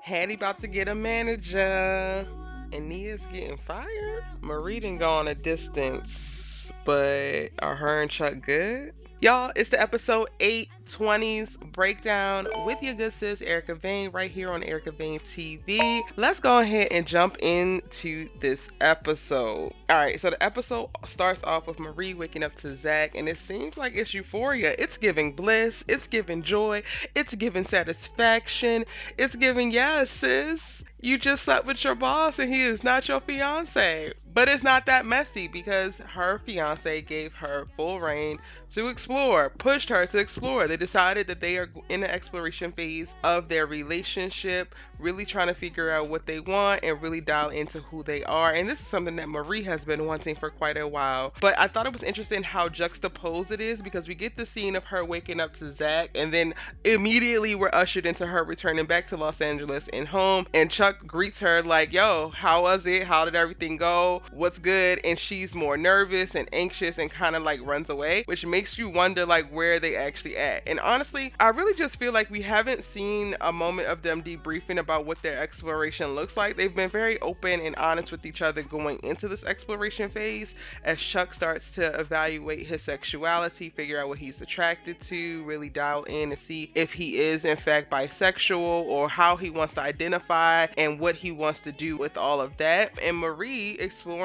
Hattie about to get a manager. And Nia's getting fired. Marie done gone a distance. But are her and Chuck good? Y'all, it's the episode 820s breakdown with your good sis Erica Vane right here on Erica Vane TV. Let's go ahead and jump into this episode. Alright, so the episode starts off with Marie waking up to Zach, and it seems like it's euphoria. It's giving bliss, it's giving joy, it's giving satisfaction, it's giving, yes, sis, you just slept with your boss and he is not your fiance. But it's not that messy because her fiance gave her full reign to explore, pushed her to explore. They decided that they are in the exploration phase of their relationship, really trying to figure out what they want and really dial into who they are. And this is something that Marie has been wanting for quite a while. But I thought it was interesting how juxtaposed it is, because we get the scene of her waking up to Zach, and then immediately we're ushered into her returning back to Los Angeles and home. And Chuck greets her like, yo, how was it? How did everything go? What's good? And she's more nervous and anxious and kind of like runs away, which makes you wonder like where they actually at. And honestly, I really just feel like we haven't seen a moment of them debriefing about what their exploration looks like. They've been very open and honest with each other going into this exploration phase as Chuck starts to evaluate his sexuality, figure out what he's attracted to, really dial in and see if he is in fact bisexual or how he wants to identify and what he wants to do with all of that. And Marie exploring,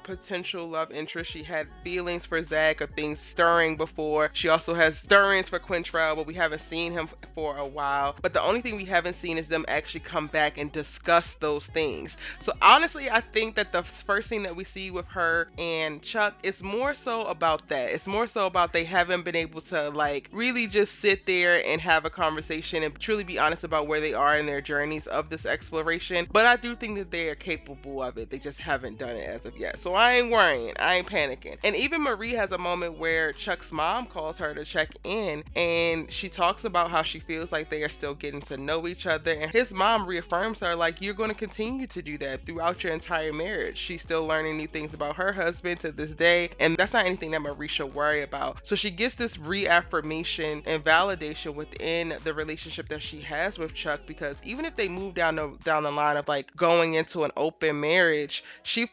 potential love interest. She had feelings for Zach or things stirring before. She also has stirrings for Quintrell, but we haven't seen him for a while. But the only thing we haven't seen is them actually come back and discuss those things. So honestly, I think that the first thing that we see with her and Chuck is more so about that. It's more so about they haven't been able to like really just sit there and have a conversation and truly be honest about where they are in their journeys of this exploration. But I do think that they are capable of it. They just haven't done it as of yet. So I ain't worrying. I ain't panicking. And even Marie has a moment where Chuck's mom calls her to check in, and she talks about how she feels like they are still getting to know each other. And his mom reaffirms her like, you're going to continue to do that throughout your entire marriage. She's still learning new things about her husband to this day, and that's not anything that Marie should worry about. So she gets this reaffirmation and validation within the relationship that she has with Chuck, because even if they move down the line of like going into an open marriage, she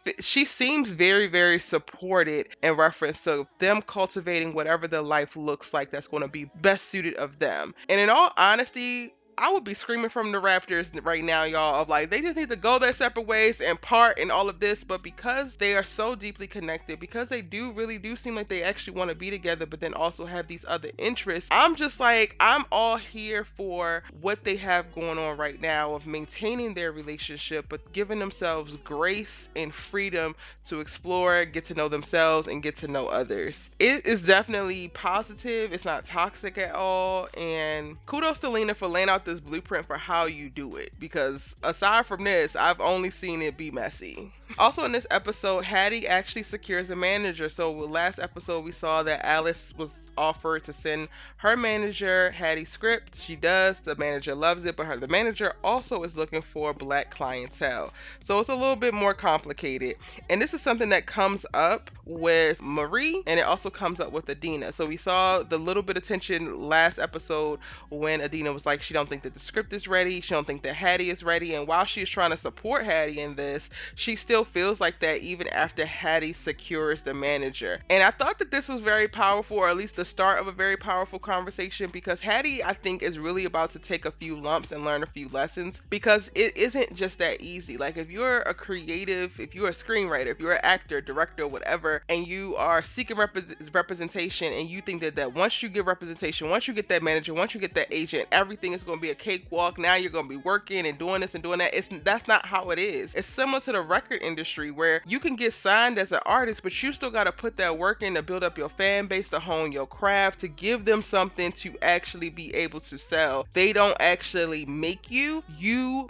seems very, very supported in reference to them cultivating whatever the life looks like that's going to be best suited of them. And in all honesty, I would be screaming from the rafters right now, y'all, of like, they just need to go their separate ways and part and all of this. But because they are so deeply connected, because they really do seem like they actually want to be together, but then also have these other interests, I'm just like, I'm all here for what they have going on right now of maintaining their relationship, but giving themselves grace and freedom to explore, get to know themselves, and get to know others. It is definitely positive. It's not toxic at all. And kudos to LENA for laying out this blueprint for how you do it, because aside from this, I've only seen it be messy. Also in this episode, Hattie actually secures a manager. So last episode we saw that Alice was offered to send her manager Hattie's script. She does. The manager loves it, but the manager also is looking for black clientele. So it's a little bit more complicated. And this is something that comes up with Marie, and it also comes up with Idina. So we saw the little bit of tension last episode when Idina was like, she don't think that the script is ready. She don't think that Hattie is ready. And while she's trying to support Hattie in this, she still feels like that even after Hattie secures the manager. And I thought that this was very powerful, or at least the start of a very powerful conversation, because Hattie, I think, is really about to take a few lumps and learn a few lessons, because it isn't just that easy. Like, if you're a creative, if you're a screenwriter, if you're an actor, director, whatever, and you are seeking representation, and you think that once you get representation, once you get that manager, once you get that agent, everything is going to be a cakewalk. Now you're going to be working and doing this and doing that. That's not how it is. It's similar to the record industry, where you can get signed as an artist, but you still got to put that work in to build up your fan base, to hone your craft, to give them something to actually be able to sell. They don't actually make you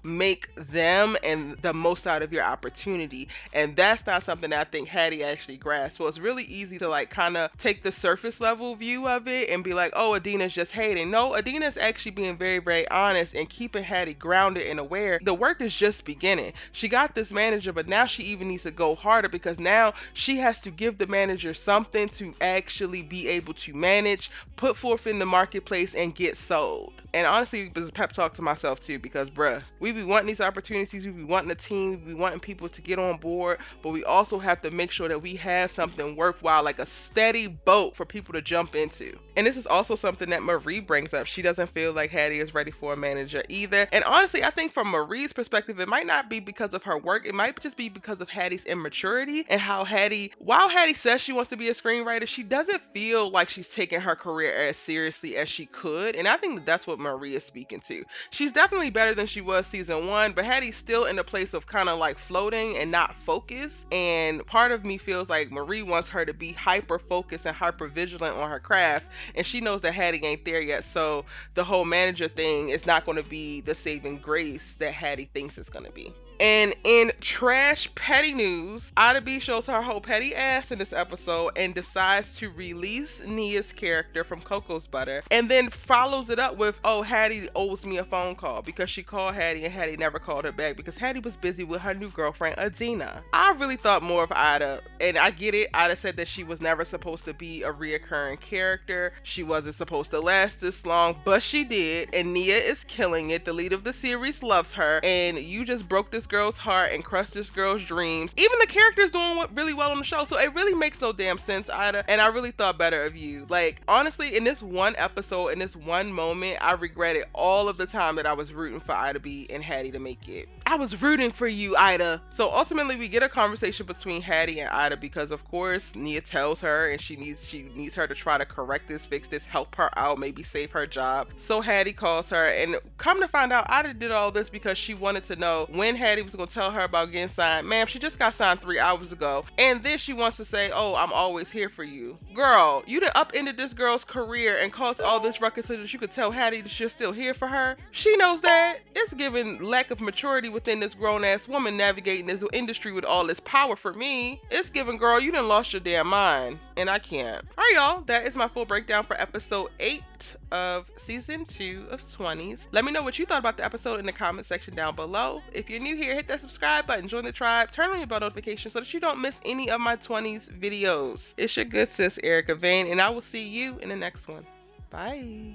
make them and the most out of your opportunity. And that's not something that I think Hattie actually grasped. So it's really easy to like kind of take the surface level view of it and be like, oh, Idina's just hating. No, Idina's actually being very, very honest and keeping Hattie grounded and aware. The work is just beginning. She got this manager, but now she even needs to go harder, because now she has to give the manager something to actually be able to manage, put forth in the marketplace, and get sold. And honestly, this is a pep talk to myself too, because bruh, we be wanting these opportunities, we be wanting a team, we be wanting people to get on board, but we also have to make sure that we have something worthwhile, like a steady boat for people to jump into. And this is also something that Marie brings up. She doesn't feel like Hattie is ready for a manager either. And honestly, I think from Marie's perspective, it might not be because of her work. It might just be because of Hattie's immaturity and how Hattie, while Hattie says she wants to be a screenwriter, she doesn't feel like she's taking her career as seriously as she could. And I think that that's what Marie is speaking to. She's definitely better than she was season one, but Hattie's still in a place of kind of like floating and not focused. And part of me feels like Marie wants her to be hyper focused and hyper vigilant on her craft, and she knows that Hattie ain't there yet. So the whole manager thing is not going to be the saving grace that Hattie thinks it's going to be. And in trash petty news, Ida B shows her whole petty ass in this episode and decides to release Nia's character from Coco's Butter, and then follows it up with, oh, Hattie owes me a phone call, because she called Hattie and Hattie never called her back because Hattie was busy with her new girlfriend, Idina. I really thought more of Ida, and I get it. Ida said that she was never supposed to be a reoccurring character. She wasn't supposed to last this long, but she did, and Nia is killing it. The lead of the series loves her, and you just broke this girl's heart and crushed this girl's dreams. Even the character's doing really well on the show, so it really makes no damn sense, Ida, and I really thought better of you. Like, honestly, in this one episode, in this one moment, I regretted all of the time that I was rooting for Ida B and Hattie to make it. I was rooting for you, Ida. So ultimately, we get a conversation between Hattie and Ida because, of course, Nia tells her, and she needs her to try to correct this, fix this, help her out, maybe save her job. So Hattie calls her, and come to find out, Ida did all this because she wanted to know when Hattie was going to tell her about getting signed. Ma'am, she just got signed 3 hours ago. And then she wants to say, oh, I'm always here for you. Girl, you done upended this girl's career and caused all this ruckus so that you could tell Hattie that you're still here for her. She knows that. It's giving lack of maturity within this grown-ass woman navigating this industry with all this power. For me, it's giving, girl, you done lost your damn mind. And I can't. All right, y'all. That is my full breakdown for episode 8 of season 2 of 20s. Let me know what you thought about the episode in the comment section down below. If you're new here, hit that subscribe button, join the tribe, turn on your bell notifications so that you don't miss any of my 20s videos. It's your good sis, Erica Vane, and I will see you in the next one. Bye.